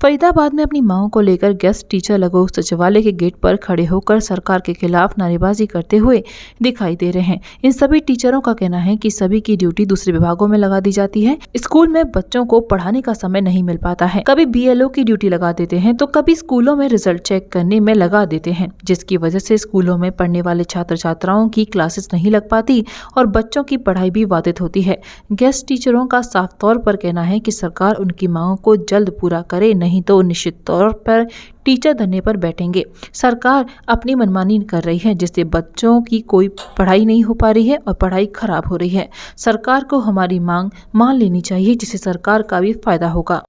फरीदाबाद में अपनी मांगों को लेकर गेस्ट टीचर लघु सचिवालय के गेट पर खड़े होकर सरकार के खिलाफ नारेबाजी करते हुए दिखाई दे रहे हैं। इन सभी टीचरों का कहना है कि सभी की ड्यूटी दूसरे विभागों में लगा दी जाती है। स्कूल में बच्चों को पढ़ाने का समय नहीं मिल पाता है। कभी BLO की ड्यूटी लगा देते हैं तो कभी स्कूलों में रिजल्ट चेक करने में लगा देते हैं, जिसकी वजह से स्कूलों में पढ़ने वाले छात्र छात्राओं की क्लासेस नहीं लग पाती और बच्चों की पढ़ाई भी बाधित होती है। गेस्ट टीचरों का साफ तौर पर कहना है कि सरकार उनकी मांगों को जल्द पूरा करे, नहीं तो निश्चित तौर पर टीचर धरने पर बैठेंगे। सरकार अपनी मनमानी कर रही है, जिससे बच्चों की कोई पढ़ाई नहीं हो पा रही है और पढ़ाई खराब हो रही है। सरकार को हमारी मांग मान लेनी चाहिए, जिससे सरकार का भी फायदा होगा।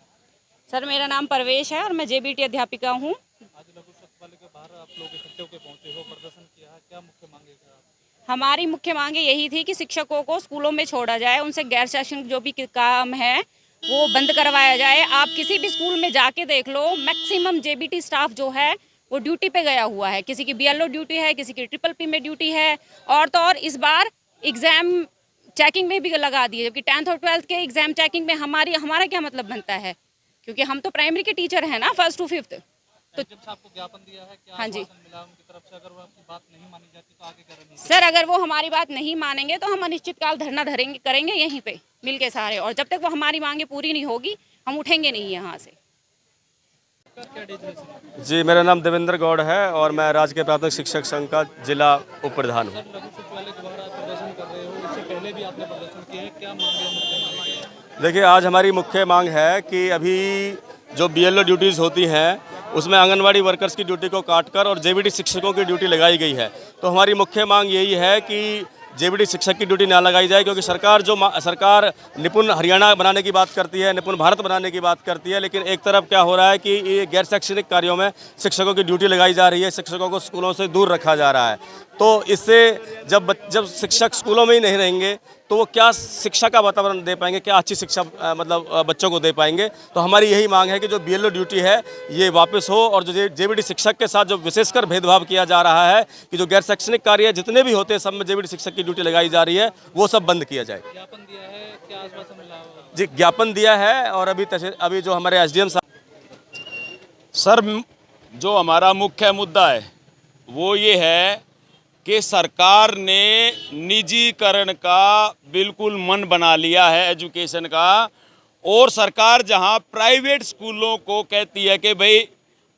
सर, मेरा नाम परवेश है और मैं JBT अध्यापिका हूँ। आज लघु सचिवालय के बाहर आप लोग इकट्ठे होकर पहुंचे हो, प्रदर्शन किया है, क्या मुख्य मांगे हैं आप? हमारी मुख्य मांगे यही थी कि शिक्षकों को स्कूलों में छोड़ा जाए, उनसे गैर शैक्षणिक जो भी काम है वो बंद करवाया जाए। आप किसी भी स्कूल में जाके देख लो, मैक्सिमम JBT स्टाफ जो है वो ड्यूटी पे गया हुआ है। किसी की BLO ड्यूटी है, किसी की PPP में ड्यूटी है, और तो और इस बार एग्जाम चेकिंग में भी लगा दिए, जबकि 10th और 12th के एग्जाम चेकिंग में हमारा क्या मतलब बनता है, क्योंकि हम तो प्राइमरी के टीचर हैं ना, 1st to 5th। तो जब से आपको ज्ञापन दिया है, क्या हाँ जी मिला उनकी तरफ से? अगर वो आपकी बात नहीं मानी जाती तो आगे क्या रणनीति? सर, अगर वो हमारी बात नहीं मानेंगे तो हम अनिश्चितकाल धरना करेंगे यहीं पे मिल के सारे, और जब तक वो हमारी मांगे पूरी नहीं होगी हम उठेंगे नहीं यहाँ से। जी, मेरा नाम देवेंद्र गौड़ है और मैं राजकीय प्राथमिक शिक्षक संघ का जिला उप प्रधान हूँ। लघु सचिवालय के बाहर आप प्रदर्शन कर रहे हो, इससे पहले भी आपने प्रदर्शन किए हैं, क्या मांगे हैं, मुख्य मांगे? देखिए, आज हमारी मुख्य मांग है कि अभी जो BLO ड्यूटीज़ होती हैं उसमें आंगनवाड़ी वर्कर्स की ड्यूटी को काटकर और JBT शिक्षकों की ड्यूटी लगाई गई है। तो हमारी मुख्य मांग यही है कि JBT शिक्षक की ड्यूटी ना लगाई जाए, क्योंकि सरकार निपुण हरियाणा बनाने की बात करती है, निपुण भारत बनाने की बात करती है, लेकिन एक तरफ क्या हो रहा है कि ये गैर शैक्षणिक कार्यों में शिक्षकों की ड्यूटी लगाई जा रही है, शिक्षकों को स्कूलों से दूर रखा जा रहा है। तो इससे जब शिक्षक स्कूलों में ही नहीं रहेंगे तो वो क्या शिक्षा का वातावरण दे पाएंगे, क्या अच्छी शिक्षा बच्चों को दे पाएंगे। तो हमारी यही मांग है कि जो BLO ड्यूटी है ये वापस हो, और जो JBT शिक्षक के साथ जो विशेषकर भेदभाव किया जा रहा है कि जो गैर शैक्षणिक कार्य जितने भी होते हैं सब में JBT शिक्षक की ड्यूटी लगाई जा रही है, वो सब बंद किया जाए। ज्ञापन दिया है, क्या आश्वासन मिला? जी, ज्ञापन दिया है और अभी जो हमारे SDM साहब। सर, जो हमारा मुख्य मुद्दा है वो ये है कि सरकार ने निजीकरण का बिल्कुल मन बना लिया है एजुकेशन का, और सरकार जहां प्राइवेट स्कूलों को कहती है कि भाई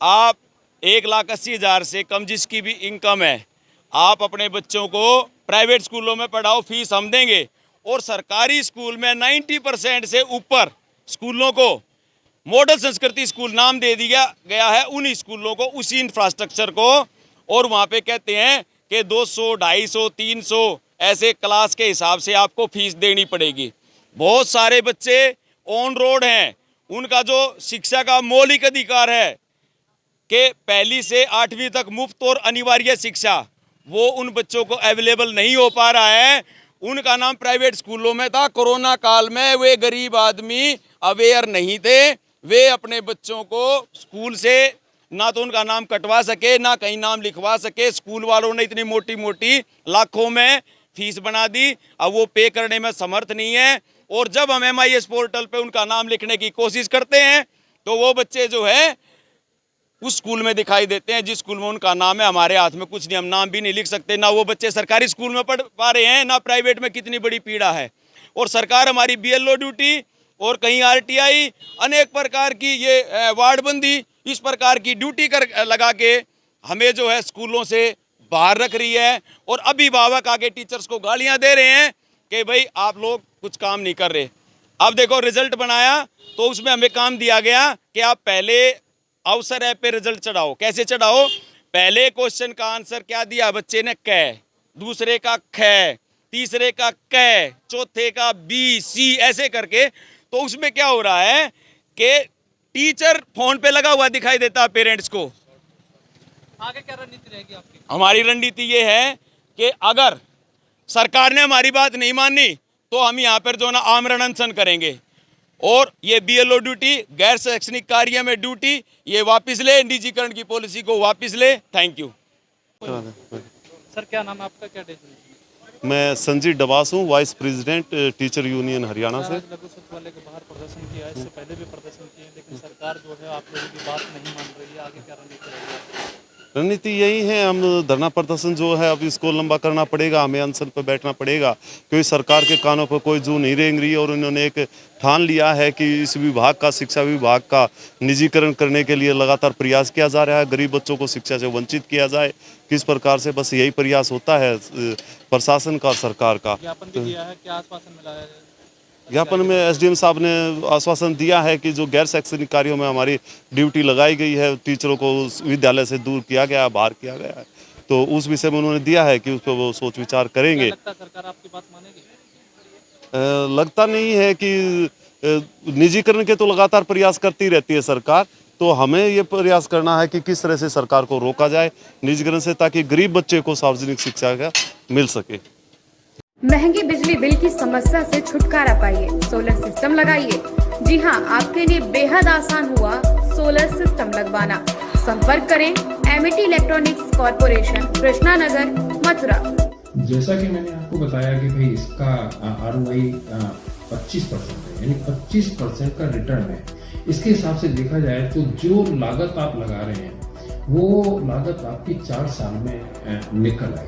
आप 1,80,000 से कम जिसकी भी इनकम है आप अपने बच्चों को प्राइवेट स्कूलों में पढ़ाओ, फीस हम देंगे, और सरकारी स्कूल में 90% से ऊपर स्कूलों को मॉडल संस्कृति स्कूल नाम दे दिया गया है, उन्हीं स्कूलों को, उसी इंफ्रास्ट्रक्चर को, और वहाँ पे कहते हैं कि 200, 250, 300 ऐसे क्लास के हिसाब से आपको फीस देनी पड़ेगी। बहुत सारे बच्चे ऑन रोड हैं, उनका जो शिक्षा का मौलिक अधिकार है कि 1ली से 8वीं तक मुफ्त और अनिवार्य शिक्षा, वो उन बच्चों को अवेलेबल नहीं हो पा रहा है। उनका नाम प्राइवेट स्कूलों में था। कोरोना काल में वे गरीब आदमी अवेयर नहीं थे, वे अपने बच्चों को स्कूल से ना तो उनका नाम कटवा सके, ना कहीं नाम लिखवा सके। स्कूल वालों ने इतनी मोटी मोटी लाखों में फीस बना दी, अब वो पे करने में समर्थ नहीं है। और जब हम MIS पोर्टल पे उनका नाम लिखने की कोशिश करते हैं तो वो बच्चे जो है उस स्कूल में दिखाई देते हैं जिस स्कूल में उनका नाम है। हमारे हाथ में कुछ नहीं, हम नाम भी नहीं लिख सकते। ना वो बच्चे सरकारी स्कूल में पढ़ पा रहे हैं, ना प्राइवेट में। कितनी बड़ी पीड़ा है। और सरकार हमारी BLO ड्यूटी और कहीं RTI, अनेक प्रकार की ये वार्डबंदी, इस प्रकार की ड्यूटी लगा के हमें जो है स्कूलों से बाहर रख रही है। और अभिभावक आगे टीचर्स को गालियां दे रहे हैं कि भाई आप लोग कुछ काम नहीं कर रहे। अब देखो, रिजल्ट बनाया तो उसमें हमें काम दिया गया कि आप पहले अवसर ऐप पे रिजल्ट चढ़ाओ। कैसे चढ़ाओ? पहले क्वेश्चन का आंसर क्या दिया बच्चे ने? क, दूसरे का ख, तीसरे का क, चौथे का B, C, ऐसे करके। तो उसमें क्या हो रहा है कि टीचर फोन पे लगा हुआ दिखाई देता है पेरेंट्स को। आगे क्या रणनीति रहेगी आपकी? हमारी रणनीति ये है कि अगर सरकार ने हमारी बात नहीं मानी तो हम यहाँ पर जो ना आमरण अनशन करेंगे, और ये BLO ड्यूटी, गैर शैक्षणिक कार्य में ड्यूटी, ये वापस ले, निजीकरण की पॉलिसी को वापस ले। Thank you. सर, क्या नाम है आपका, क्या डेजिग्नेशन? मैं संजीव डबास हूँ, vice president teacher union Haryana से। आज लघु सचिवालय के बाहर प्रदर्शन किया है, इससे पहले भी प्रदर्शन किए हैं, लेकिन सरकार जो है आप लोगों की बात नहीं मान रही है। आगे क्या रणनीति रहेगी? रणनीति यही है, हम धरना प्रदर्शन जो है अब इसको लंबा करना पड़ेगा, हमें अनशन पर बैठना पड़ेगा, क्योंकि सरकार के कानों पर कोई जू नहीं रेंग रही और उन्होंने एक ठान लिया है कि इस विभाग का, शिक्षा विभाग का निजीकरण करने के लिए लगातार प्रयास किया जा रहा है, गरीब बच्चों को शिक्षा से वंचित किया जाए, किस प्रकार से, बस यही प्रयास होता है प्रशासन का और सरकार का। ज्ञापन भी दिया है, क्या आश्वासन मिला है? ज्ञापन में एसडीएम साहब ने आश्वासन दिया है कि जो गैर शैक्षणिक कार्यों में हमारी ड्यूटी लगाई गई है, टीचरों को विद्यालय से दूर किया गया है, बाहर किया गया है, तो उस विषय में उन्होंने दिया है कि उस पर वो सोच विचार करेंगे। क्या लगता है सरकार आपकी बात मानेगी? लगता नहीं है कि निजीकरण के तो लगातार प्रयास करती रहती है सरकार, तो हमें ये प्रयास करना है कि किस तरह से सरकार को रोका जाए निजीकरण से, ताकि गरीब बच्चे को सार्वजनिक शिक्षा का मिल सके। महंगी बिजली बिल की समस्या से छुटकारा पाइए, सोलर सिस्टम लगाइए। जी हां, आपके लिए बेहद आसान हुआ सोलर सिस्टम लगवाना। संपर्क करें Amity electronics corporation, Krishna Nagar, Mathura. जैसा कि मैंने आपको बताया कि भाई इसका ROI 25% है, यानी 25% का रिटर्न है। इसके हिसाब से देखा जाए तो जो लागत आप लगा रहे हैं वो लागत आपकी 4 साल में निकल आएगी।